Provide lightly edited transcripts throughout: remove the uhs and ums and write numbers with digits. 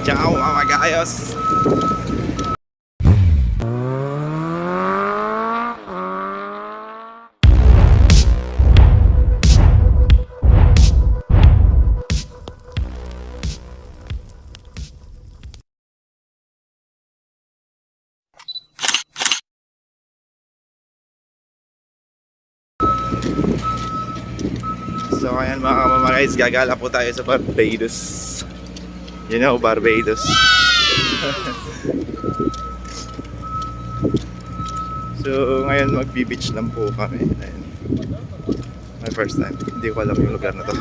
Ciao mga gayos! So ayan mga kamamaguys, gagala po tayo sa Barbados. You know, Barbados. So ngayon magbi-beach lang po kami. Ayan. My first time. Hindi ko alam yung lugar na to.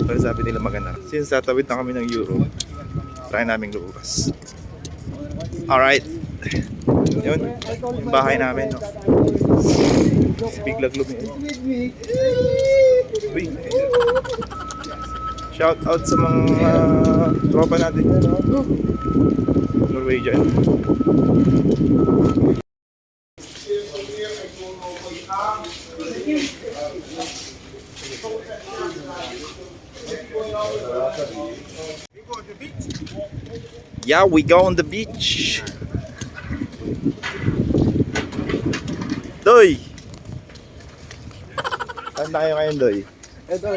Pero sabi nila maganda. Since tatawid na kami ng Europe, try namin lumabas. Alright. Yun, yung bahay namin, no? Biglag lumiit. Uy. Shout out sa mga tropa natin. Norwegian. Yeah, we go on the beach. Doy! Saan na kayo ngayon, Doy? Ito,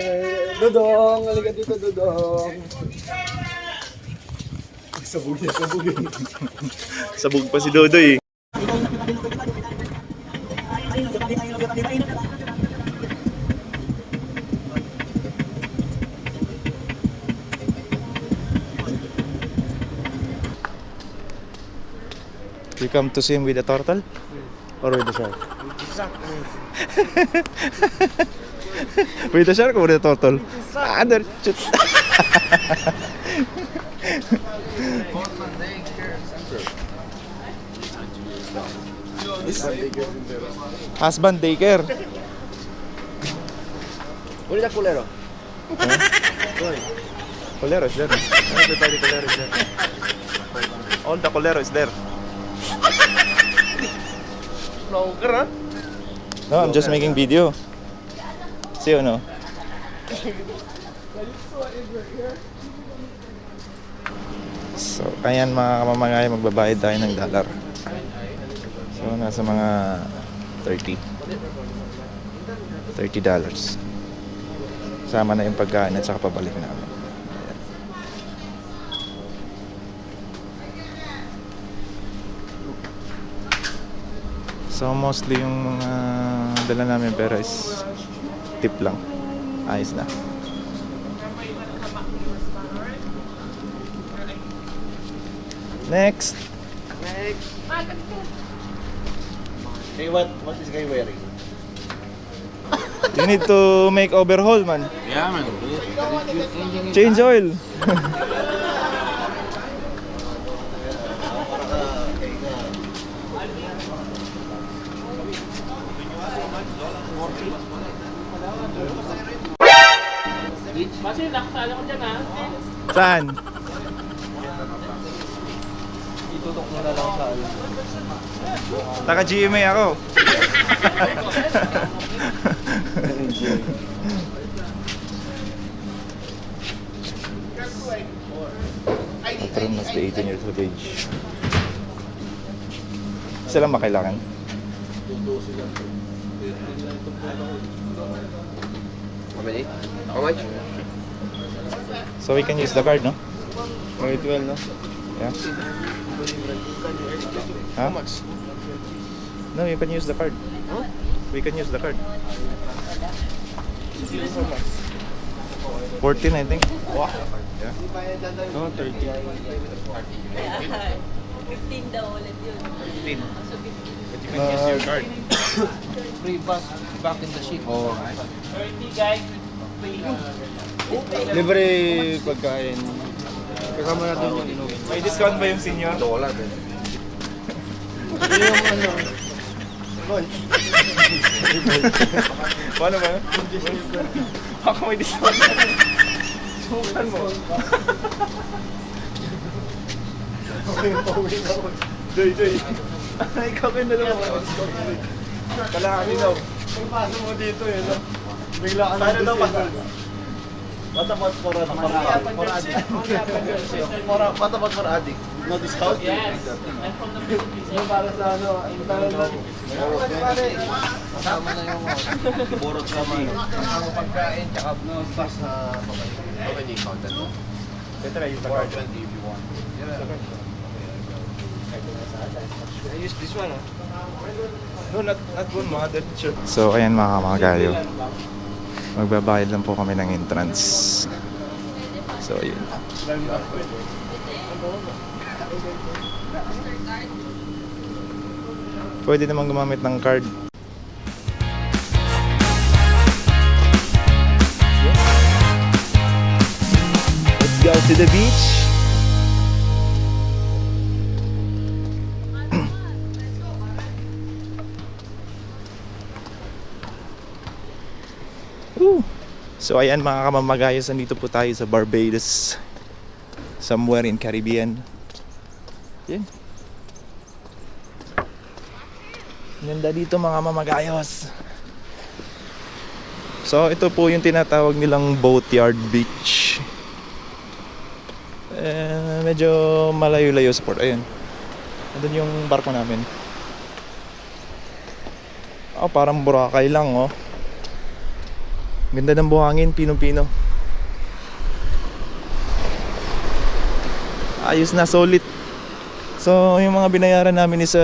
Dodong! Halika dito, Dodong! Sabugin, sabugin. Sabog pa si Dodoy. You come to swim with the turtle? Or with the shark? With the shark or with the turtle? Ah, there. Shoot. Husband daycare. Uli na kulero. Colero is there. Everybody Colero is there. All the Colero is there. Vlogger, ha? No, I'm just making video. See you no? So, ayan mga kamamangay, magbabayad tayo ng dollar. So, nasa mga $30. Sama na yung pagkain at saka pabalik namin. Ayan. So, mostly yung mga dala namin pera is tip lang. Ayos na. Next. Hey, what is guy wearing? You need to make overhaul, man. Yeah, man. Change oil. Kasi nakasala ko dyan, ha? Saan? Itutok mo na lang sa ano. Taka GMA ako. Patron must be 18 years of age. Isa lang ba kailangan? How much? So we can use the card, no? May 12, no? Yeah. How Huh? much? No, you can use the card. Huh? We can use the card. How much? 14, I think. Wow. Yeah. No, 30. 15 daw ulit yun. 15. So 15. But you can use your card. Free bus back in the ship. Oh. 30 guys, free. Libre pagkain. Kasama na doon yung inumin. May discount ba yung senior? Dollar din. Yung ano, lunch. Paano ba? Ako may discount. Subukan mo. Doy. Ikaw kayo na lang ako. Kalahati daw. Pagpasok mo dito, yun. Bigla ka Paano daw pa? What about for addict? What about for addict? No discount? Yes. I'm from the Philippines. Yung para sa ano, yung para kasama na yung borot sa mga kasama pagkain, tsaka pas na okay, di counted mo. Better I use the card. 20 if you want. I use this one, huh? No, not one mother. Sure. So, ayan mga kamagayo. Magbabayad lang po kami ng entrance. So, yun. Pwede naman gumamit ng card. Let's go to the beach. Woo. So ayan mga kamamagayos, nandito po tayo sa Barbados, somewhere in Caribbean. Yan. Ganda dito mga mamagayos. So ito po yung tinatawag nilang Boatyard Beach. Medyo malayo-layo sa port. Ayun. Andun yung barko namin. Oh, parang Boracay lang oh. Ganda ng buhangin, pinong-pino. Ayos na, solid. So, yung mga binayaran namin is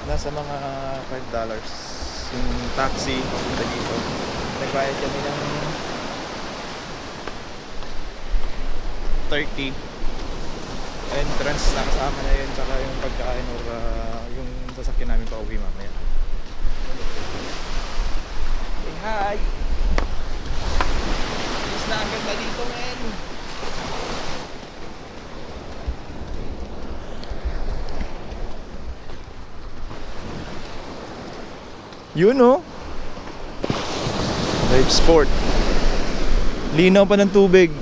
nasa mga $5. Yung taxi, punta dito. Nagbayad kami ng 30. Entrance na kasama na yun, tsaka yung pagkain or yung sasakyan namin pa uwi mamaya. Hi! Is na ang ganda dito, men! Yun, oh! Live sport. Linaw pa ng tubig.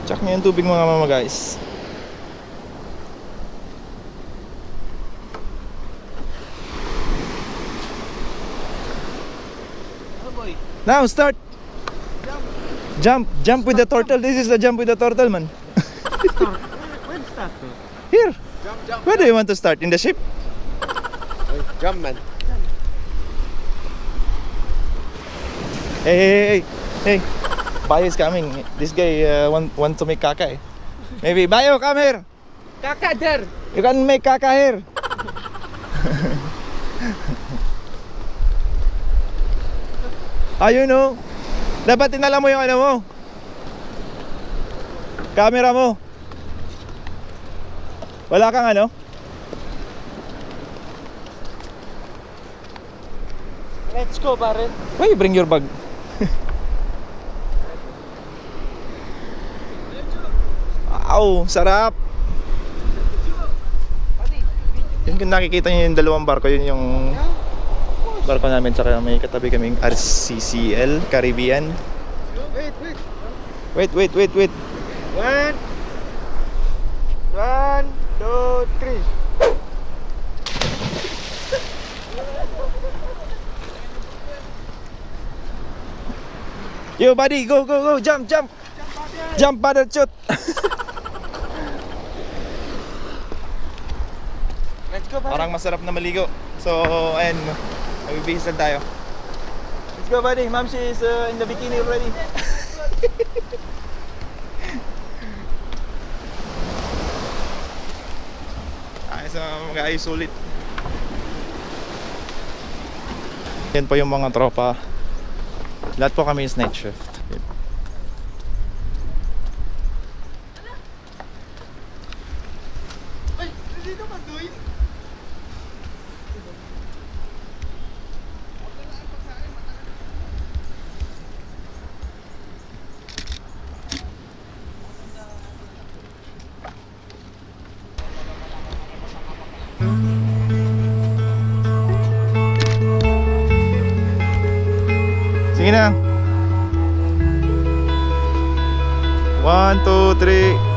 Check nyo yung tubig mga mama guys. Now start. Jump with the turtle. This is the jump with the turtle, man. When start? Here. Jump. Where do you want to start? In the ship? Jump, man. Hey. Bayo is coming. This guy want to make kaka. Maybe Bayo, come here. Kaka there. You can make kaka here. Ayun oh. Dapat tinala mo yung ano mo. Camera mo. Wala kang ano? Let's go, pare. Why you bring your bag? Wow, sarap. Yun kung nakikita nyo yung dalawang barko, yun yung barko namin, saka may katabi kaming RCCL Caribbean. Wait. One, two, three. Yo buddy, go, jump. Jump, paddle shoot. Let's go, pare. Parang masarap na maligo. So, ayan, magbibihis lang tayo. Let's go buddy, ma'am, she is in the bikini already. Ayos na mag-ayos ulit. Yan po yung mga tropa. Lahat po kami is night shift. Sige na. 1, 2, 3.